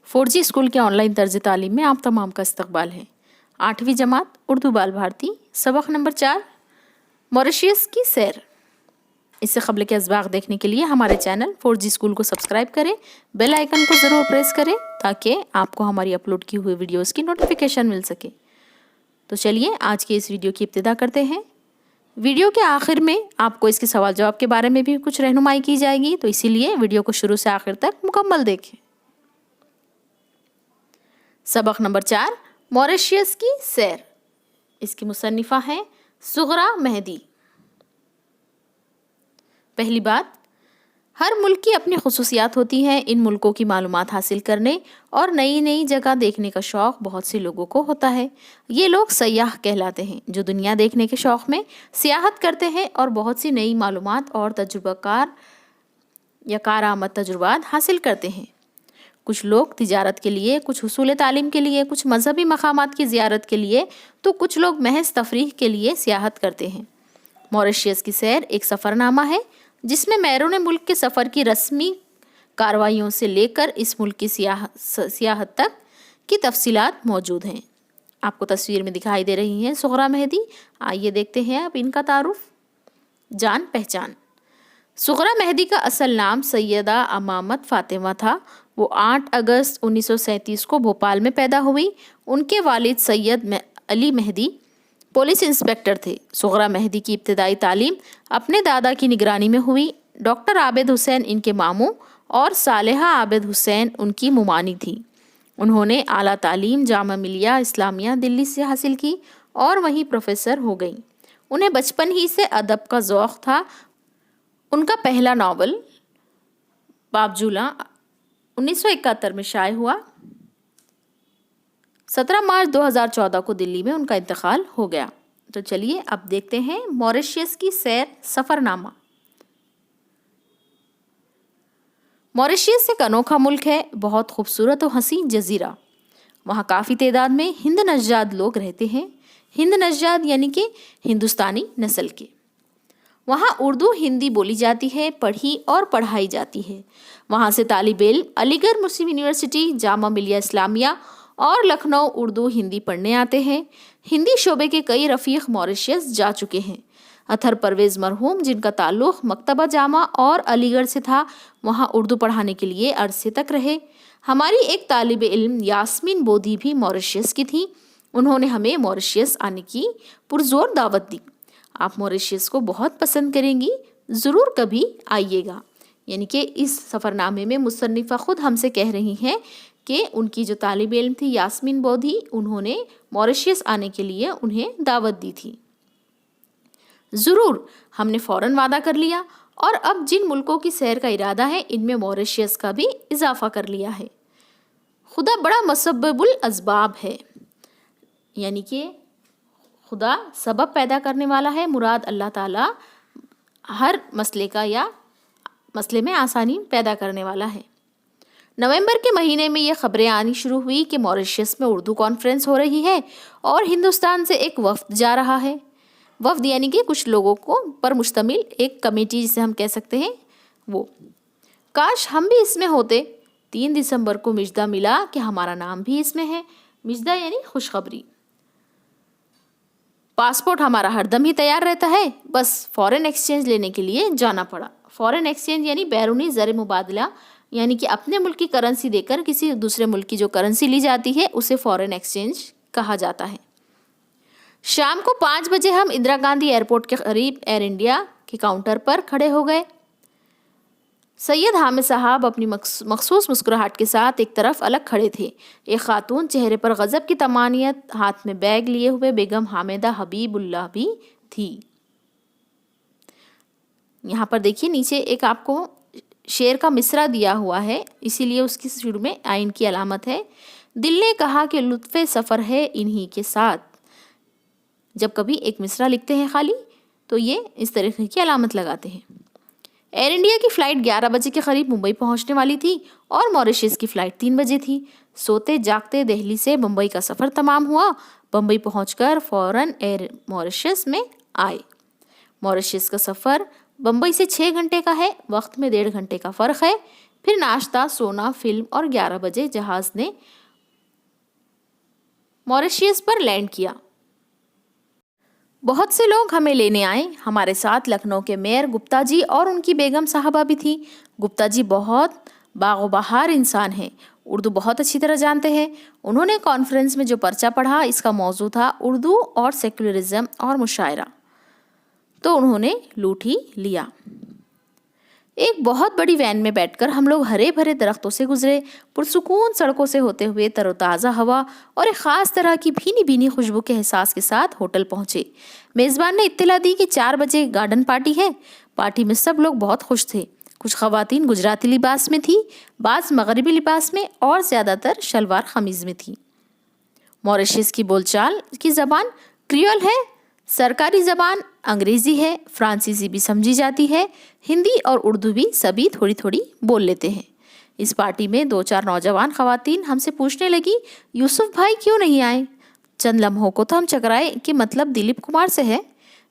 4G school के online तर्ज तालीम में आप तमाम का इस्तकबाल है। 8वीं जमात उर्दू बाल भारती सबक नंबर 4 मॉरिशस की सैर। इससे क़ब्ल के असबाक़ देखने के लिए हमारे चैनल 4G स्कूल को सब्सक्राइब करें, बेल आइकन को ज़रूर प्रेस करें ताकि आपको हमारी अपलोड की हुई वीडियोज़ की नोटिफिकेशन मिल सके। तो चलिए आज के इस वीडियो की इब्तिदा करते हैं। वीडियो के आखिर में आपको इसके सवाल जवाब के बारे में भी कुछ रहनुमाई की जाएगी, तो इसीलिए वीडियो को शुरू से आखिर तक मुकम्मल देखें। सबक नंबर 4 मॉरिशस की सैर। इसकी मुसन्निफ़ा हैं सुगरा मेहदी। पहली बात, हर मुल्क की अपनी खुसूसियात होती हैं। इन मुल्कों की मालूमात हासिल करने और नई नई जगह देखने का शौक़ बहुत से लोगों को होता है। ये लोग सयाह कहलाते हैं, जो दुनिया देखने के शौक़ में सियाहत करते हैं और बहुत सी नई मालूमात और तजुर्बाकार या कारआमद तजुर्बात हासिल करते हैं। कुछ लोग तिजारत के लिए, कुछ हुसूल तालीम के लिए, कुछ मजहबी मकामात की ज़ियारत के लिए, तो कुछ लोग महज तफरीह के लिए सियाहत करते हैं। मॉरिशस की सैर एक सफ़रनामा है जिसमें बैरून मुल्क के सफ़र की रस्मी कार्रवाइयों से लेकर इस मुल्क की सियाहत तक की तफसीलात मौजूद हैं। आपको तस्वीर में दिखाई दे रही हैं सुगरा मेहदी। आइए देखते हैं अब इनका तारुफ। जान पहचान। सुगरा मेहदी का असल नाम सैयदा अमामत फ़ातिमा था। वो 8 अगस्त 1937 को भोपाल में पैदा हुई। उनके वालिद सैयद अली मेहदी पुलिस इंस्पेक्टर थे। सुगरा मेहदी की इब्तिदाई तालीम अपने दादा की निगरानी में हुई। डॉक्टर आबिद हुसैन इनके मामू और सालेहा आबिद हुसैन उनकी मुमानी थी। उन्होंने आला तालीम जामा मिलिया इस्लामिया दिल्ली से हासिल की और वहीं प्रोफेसर हो गई। उन्हें बचपन ही से अदब का ज़ौक़ था। उनका पहला नावल बाबजूला 1971 में शाये हुआ। 17 मार्च 2014 को दिल्ली में उनका इंतकाल हो गया। तो चलिए अब देखते हैं मॉरिशस की सैर सफ़रनामा। मॉरिशस एक अनोखा मुल्क है, बहुत खूबसूरत और हसीन जजीरा। वहाँ काफ़ी तादाद में हिंद नژاد लोग रहते हैं। हिंद नژاد यानी कि हिंदुस्तानी नस्ल के। वहाँ उर्दू हिंदी बोली जाती है, पढ़ी और पढ़ाई जाती है। वहाँ से तालिब इल्म अलीगढ़ मुस्लिम यूनिवर्सिटी, जामा मिलिया इस्लामिया और लखनऊ उर्दू हिंदी पढ़ने आते हैं। हिंदी शोबे के कई रफ़ीक मॉरिशस जा चुके हैं। अतहर परवेज़ मरहूम, जिनका ताल्लुक़ मकतबा जामा और अलीगढ़ से था, वहाँ उर्दू पढ़ाने के लिए अरसे तक रहे। हमारी एक तालिब इल्म यास्मीन बोधी भी मॉरिशस की थी। उन्होंने हमें मॉरिशस आने की पुरज़ोर दावत दी। आप मॉरिशस को बहुत पसंद करेंगी, ज़रूर कभी आइएगा। यानी कि इस सफ़रनामे में मुसन्निफ़ा ख़ुद हमसे कह रही हैं कि उनकी जो तालिब इल्म थी यास्मीन बोधी, उन्होंने मॉरिशस आने के लिए उन्हें दावत दी थी। ज़रूर, हमने फ़ौरन वादा कर लिया और अब जिन मुल्कों की सैर का इरादा है इनमें मॉरिशस का भी इजाफ़ा कर लिया है। खुदा बड़ा मुसब्बिबुल असबाब है, यानी कि खुदा सबब पैदा करने वाला है। मुराद अल्लाह ताला हर मसले का या मसले में आसानी पैदा करने वाला है। नवंबर के महीने में ये ख़बरें आनी शुरू हुई कि मॉरिशस में उर्दू कॉन्फ्रेंस हो रही है और हिंदुस्तान से एक वफ़द जा रहा है। वफ़द यानी कि कुछ लोगों को पर मुश्तमिल एक कमेटी, जिसे हम कह सकते हैं वो। काश हम भी इसमें होते। 3 दिसंबर को मिजदा मिला कि हमारा नाम भी इसमें है। मिजदा यानी खुशखबरी। पासपोर्ट हमारा हरदम ही तैयार रहता है, बस फ़ॉरेन एक्सचेंज लेने के लिए जाना पड़ा। फ़ॉरेन एक्सचेंज यानी बैरूनी ज़र मुबादला, यानी कि अपने मुल्क की करेंसी देकर किसी दूसरे मुल्क की जो करेंसी ली जाती है उसे फ़ॉरेन एक्सचेंज कहा जाता है। शाम को 5 बजे हम इंदिरा गांधी एयरपोर्ट के करीब एयर इंडिया के काउंटर पर खड़े हो गए। सैयद हामिद साहब अपनी मखसूस मुस्कुराहट के साथ एक तरफ अलग खड़े थे। एक खातून चेहरे पर गज़ब की तमानियत, हाथ में बैग लिए हुए बेगम हामिदा हबीबुल्लाह भी थी। यहाँ पर देखिए नीचे एक आपको शेर का मिसरा दिया हुआ है, इसीलिए उसकी शुरू में आइन की अलामत है। दिल ने कहा कि लुत्फ़े सफ़र है इन्हीं के साथ। जब कभी एक मिसरा लिखते हैं खाली, तो ये इस तरीके की अलामत लगाते हैं। एयर इंडिया की फ़्लाइट 11 बजे के करीब मुंबई पहुंचने वाली थी और मॉरिशस की फ़्लाइट 3 बजे थी। सोते जागते दिल्ली से मुंबई का सफ़र तमाम हुआ। मुंबई पहुंचकर फ़ौरन एयर मॉरिशस में आए। मॉरिशस का सफ़र मुंबई से 6 घंटे का है। वक्त में 1.5 घंटे का फ़र्क है। پھر ناشتہ، سونا، فلم اور 11 بجے جہاز نے موریشیس پر لینڈ کیا۔ بہت سے لوگ ہمیں لینے آئے۔ ہمارے ساتھ لکھنؤ کے میئر گپتا جی اور ان کی بیگم صاحبہ بھی تھی۔ گپتا جی بہت باغ و بہار انسان ہیں، اردو بہت اچھی طرح جانتے ہیں۔ انہوں نے کانفرنس میں جو پرچہ پڑھا، اس کا موضوع تھا اردو اور سیکولرزم اور مشاعرہ، تو انہوں نے لوٹ ہی لیا۔ ایک بہت بڑی وین میں بیٹھ کر ہم لوگ ہرے بھرے درختوں سے گزرے، پرسکون سڑکوں سے ہوتے ہوئے تر و تازہ ہوا اور ایک خاص طرح کی بھینی بھینی خوشبو کے احساس کے ساتھ ہوٹل پہنچے۔ میزبان نے اطلاع دی کہ 4 بجے گارڈن پارٹی ہے۔ پارٹی میں سب لوگ بہت خوش تھے۔ کچھ خواتین گجراتی لباس میں تھی، بعض مغربی لباس میں اور زیادہ تر شلوار قمیض میں تھی۔ موریشیس کی بول چال کی زبان کریول ہے، سرکاری زبان انگریزی ہے، فرانسیسی بھی سمجھی جاتی ہے، ہندی اور اردو بھی سبھی تھوڑی تھوڑی بول لیتے ہیں۔ اس پارٹی میں 2-4 نوجوان خواتین ہم سے پوچھنے لگی، یوسف بھائی کیوں نہیں آئے؟ چند لمحوں کو تو ہم چکرائے کہ مطلب دلیپ کمار سے ہے۔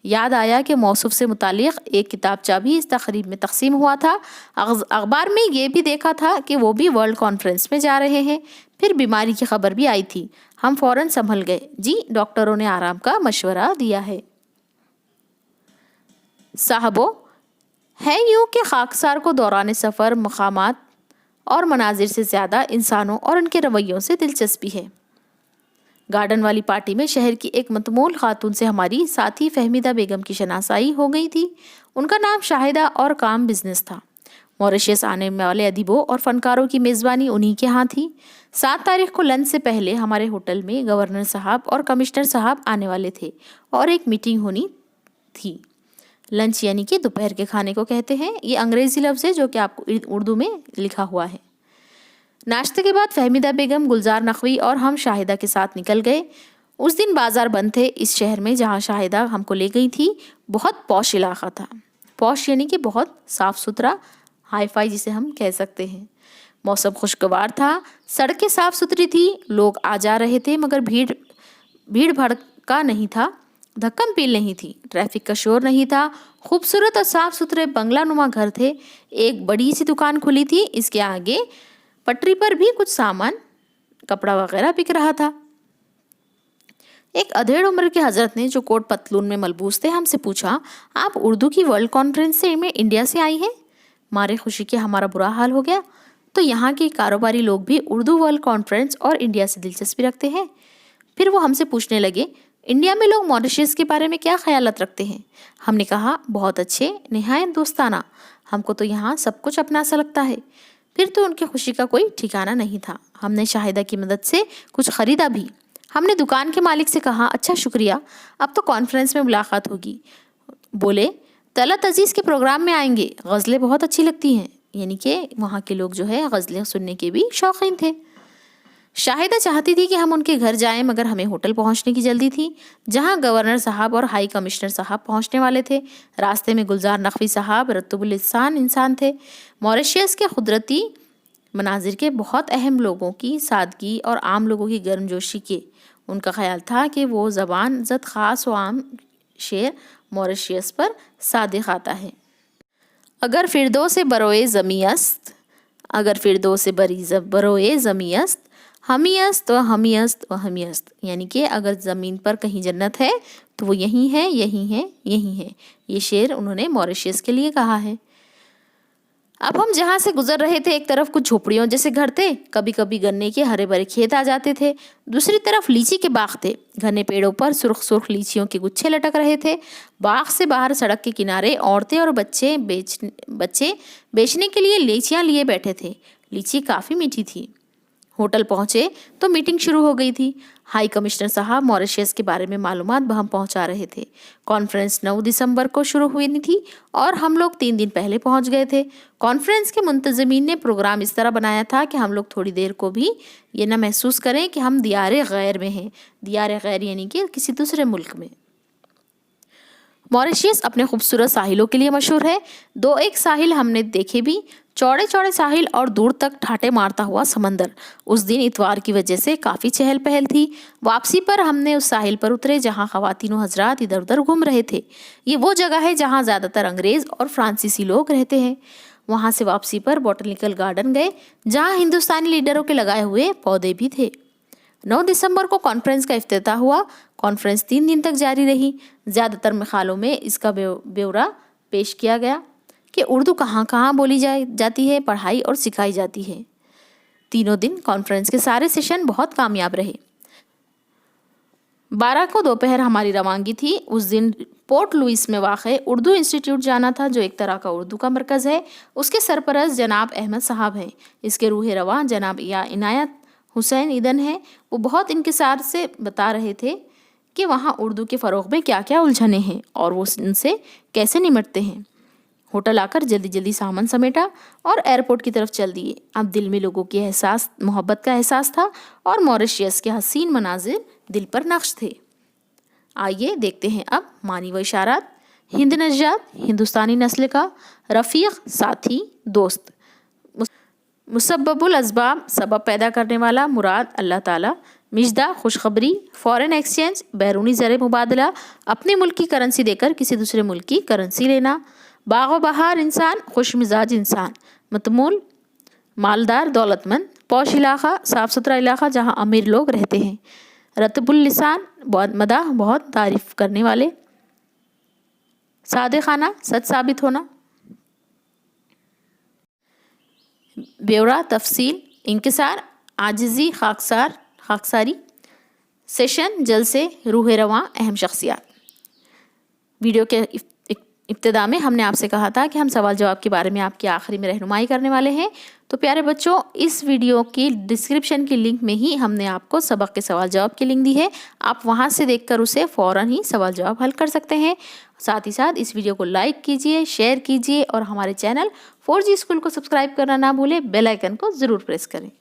یاد آیا کہ موصوف سے متعلق ایک کتابچہ بھی اس تقریب میں تقسیم ہوا تھا۔ اخبار میں یہ بھی دیکھا تھا کہ وہ بھی ورلڈ کانفرنس میں جا رہے ہیں۔ پھر بیماری کی خبر بھی آئی تھی۔ ہم فوراً سنبھل گئے۔ جی، ڈاکٹروں نے آرام کا مشورہ دیا ہے۔ صاحبو، ہے یوں کہ خاکسار کو دوران سفر مقامات اور مناظر سے زیادہ انسانوں اور ان کے رویوں سے دلچسپی ہے۔ گارڈن والی پارٹی میں شہر کی ایک متمول خاتون سے ہماری ساتھی فہمیدہ بیگم کی شناسائی ہو گئی تھی۔ ان کا نام شاہدہ اور کام بزنس تھا۔ موریشیس آنے والے ادیبوں اور فنکاروں کی میزبانی انہی کے ہاں تھی۔ 7 تاریخ کو لنچ سے پہلے ہمارے ہوٹل میں گورنر صاحب اور کمشنر صاحب آنے والے تھے اور ایک میٹنگ ہونی تھی۔ لنچ یعنی کہ دوپہر کے کھانے کو کہتے ہیں۔ یہ انگریزی لفظ ہے جو کہ آپ کو اردو میں لکھا ہوا ہے۔ ناشتے کے بعد فہمیدہ بیگم، گلزار نقوی اور ہم شاہدہ کے ساتھ نکل گئے۔ اس دن بازار بند تھے۔ اس شہر میں جہاں شاہدہ ہم کو لے گئی تھی بہت پوش علاقہ تھا۔ پوش یعنی کہ بہت صاف ستھرا، ہائی فائی جسے ہم کہہ سکتے ہیں۔ موسم خوشگوار تھا، سڑکیں صاف ستھری تھی، لوگ آ جا رہے تھے مگر بھیڑ بھڑکا نہیں تھا، دھکم پیل نہیں تھی، ٹریفک کا شور نہیں تھا۔ خوبصورت اور صاف ستھرے بنگلہ نما گھر تھے۔ ایک بڑی سی دکان کھلی تھی، اس کے آگے پٹری پر بھی کچھ سامان، کپڑا وغیرہ بک رہا تھا۔ ایک ادھیڑ عمر کے حضرت نے جو کوٹ پتلون میں ملبوس تھے ہم سے پوچھا، آپ اردو کی ورلڈ کانفرنس میں انڈیا سے آئی ہیں؟ مارے خوشی کے ہمارا برا حال ہو گیا۔ تو یہاں کے کاروباری لوگ بھی اردو ورلڈ کانفرنس اور انڈیا سے دلچسپی رکھتے ہیں؟ پھر وہ ہم سے پوچھنے لگے، انڈیا میں لوگ موریشیس کے بارے میں کیا خیالات رکھتے ہیں؟ ہم نے کہا، بہت اچھے، نہایت دوستانہ، ہم کو تو یہاں سب کچھ اپنا سا لگتا ہے۔ پھر تو ان کی خوشی کا کوئی ٹھکانہ نہیں تھا۔ ہم نے شاہدہ کی مدد سے کچھ خریدا بھی۔ ہم نے دکان کے مالک سے کہا، اچھا شکریہ، اب تو کانفرنس میں ملاقات ہوگی۔ بولے، طلعت عزیز کے پروگرام میں آئیں گے، غزلیں بہت اچھی لگتی ہیں۔ یعنی کہ وہاں کے لوگ جو ہے غزلیں سننے کے بھی شوقین تھے۔ شاہدہ چاہتی تھی کہ ہم ان کے گھر جائیں مگر ہمیں ہوٹل پہنچنے کی جلدی تھی جہاں گورنر صاحب اور ہائی کمشنر صاحب پہنچنے والے تھے۔ راستے میں گلزار نقوی صاحب رتب اللسان انسان تھے۔ موریشیس کے قدرتی مناظر کے بہت اہم لوگوں کی سادگی اور عام لوگوں کی گرمجوشی کے ان کا خیال تھا کہ وہ زبان زد خاص و عام شعر موریشیس پر صادق آتا ہے۔ اگر فردوس بروئے زمی است، اگر فردوس بروئے زمی است، ہمی است و ہمی است و ہمی است، یعنی کہ اگر زمین پر کہیں جنت ہے تو وہ یہی ہے، یہی ہے، یہی ہے۔ یہ شعر انہوں نے موریشیس کے لیے کہا ہے۔ اب ہم جہاں سے گزر رہے تھے ایک طرف کچھ جھوپڑیوں جیسے گھر تھے، کبھی کبھی گنے کے ہرے بھرے کھیت آ جاتے تھے، دوسری طرف لیچی کے باغ تھے، گھنے پیڑوں پر سرخ سرخ لیچیوں کے گچھے لٹک رہے تھے۔ باغ سے باہر سڑک کے کنارے عورتیں اور بچے بیچنے کے لیے لیچیاں لیے بیٹھے تھے۔ لیچی کافی میٹھی تھی۔ ہوٹل پہنچے تو میٹنگ شروع ہو گئی تھی۔ ہائی کمشنر صاحب موریشیس کے بارے میں معلومات ہم پہنچا رہے تھے۔ کانفرنس 9 دسمبر کو شروع ہوئی تھی اور ہم لوگ 3 دن پہلے پہنچ گئے تھے۔ کانفرنس کے منتظمین نے پروگرام اس طرح بنایا تھا کہ ہم لوگ تھوڑی دیر کو بھی یہ نہ محسوس کریں کہ ہم دیار غیر میں ہیں۔ دیار غیر یعنی کہ کسی دوسرے ملک میں۔ موریشیس اپنے خوبصورت ساحلوں کے لیے مشہور ہے۔ 2-1 ساحل ہم نے دیکھے بھی، چوڑے چوڑے ساحل اور دور تک ٹھاٹے مارتا ہوا سمندر۔ اس دن اتوار کی وجہ سے کافی چہل پہل تھی۔ واپسی پر ہم نے اس ساحل پر اترے جہاں خواتین و حضرات ادھر ادھر گھوم رہے تھے۔ یہ وہ جگہ ہے جہاں زیادہ تر انگریز اور فرانسیسی لوگ رہتے ہیں۔ वहाँ से वापसी पर बॉटनिकल गार्डन गए, जहाँ हिंदुस्तानी लीडरों के लगाए हुए पौधे भी थे। 9 दिसंबर को कॉन्फ्रेंस का इफ्तिताह हुआ। कॉन्फ्रेंस 3 दिन तक जारी रही। ज़्यादातर मकालों में इसका ब्यौरा पेश किया गया कि उर्दू कहाँ कहाँ बोली जाती है, पढ़ाई और सिखाई जाती है। तीनों दिन कॉन्फ्रेंस के सारे सेशन बहुत कामयाब रहे। 12 को दोपहर हमारी रवानगी थी। उस दिन पोर्ट लुइस में वाक़ उर्दू इंस्टीट्यूट जाना था, जो एक तरह का उर्दू का मरकज़ है। उसके सरपरस्त जनाब अहमद साहब हैं। इसके रूह रवां जनाब इनायत हुसैन ईदन हैं। वो बहुत इंकिसार से बता रहे थे कि वहाँ उर्दू के फ़रोग़ में क्या क्या उलझने हैं और वो उनसे कैसे निमटते हैं। होटल आकर जल्दी जल्दी सामान समेटा और एयरपोर्ट की तरफ चल दिए। अब दिल में लोगों की मोहब्बत का एहसास था और मॉरिशस के हसीन मनाजिर दिल पर नक्श थे। आइए देखते हैं अब मानी व इशारात। हिंद नजात, हिंदुस्तानी नस्ल का रफ़ीक, साथी, दोस्त। मुसब्बबुल असबाब, सबब पैदा करने वाला, मुराद अल्लाह ताला। मिजदा, खुशखबरी, फॉरेन एक्सचेंज, बैरूनी ज़र मुबादला, अपने मुल्क की करेंसी देकर किसी दूसरे मुल्क की करेंसी लेना। बाग़ बहार इंसान, खुश मिजाज इंसान। मतमूल, मालदार, दौलतमंद। पौश इलाक़ा, साफ़ सुथरा इलाक़ा जहाँ अमीर लोग रहते हैं। रतबुल लिसान, बहुत मदाह, बहुत तारीफ़ करने वाले। सादिक़ाना, सच साबित होना। ब्यौरा, तफसील, इंकिसार, आजिज़ी, खाकसारी। सेशन, जलसे, रूह रवां, अहम शख्सियात। वीडियो के इब्तिदा में हमने आपसे कहा था कि हम सवाल जवाब के बारे में आपकी आखिरी में रहनुमाई करने वाले हैं। तो प्यारे बच्चों, इस वीडियो की डिस्क्रिप्शन की लिंक में ही हमने आपको सबक के सवाल जवाब की लिंक दी है। आप वहां से देखकर उसे फ़ौरन ही सवाल जवाब हल कर सकते हैं। साथ ही साथ इस वीडियो को लाइक कीजिए, शेयर कीजिए और हमारे चैनल 4G स्कूल को सब्सक्राइब करना ना भूलें। बेल आइकन को ज़रूर प्रेस करें।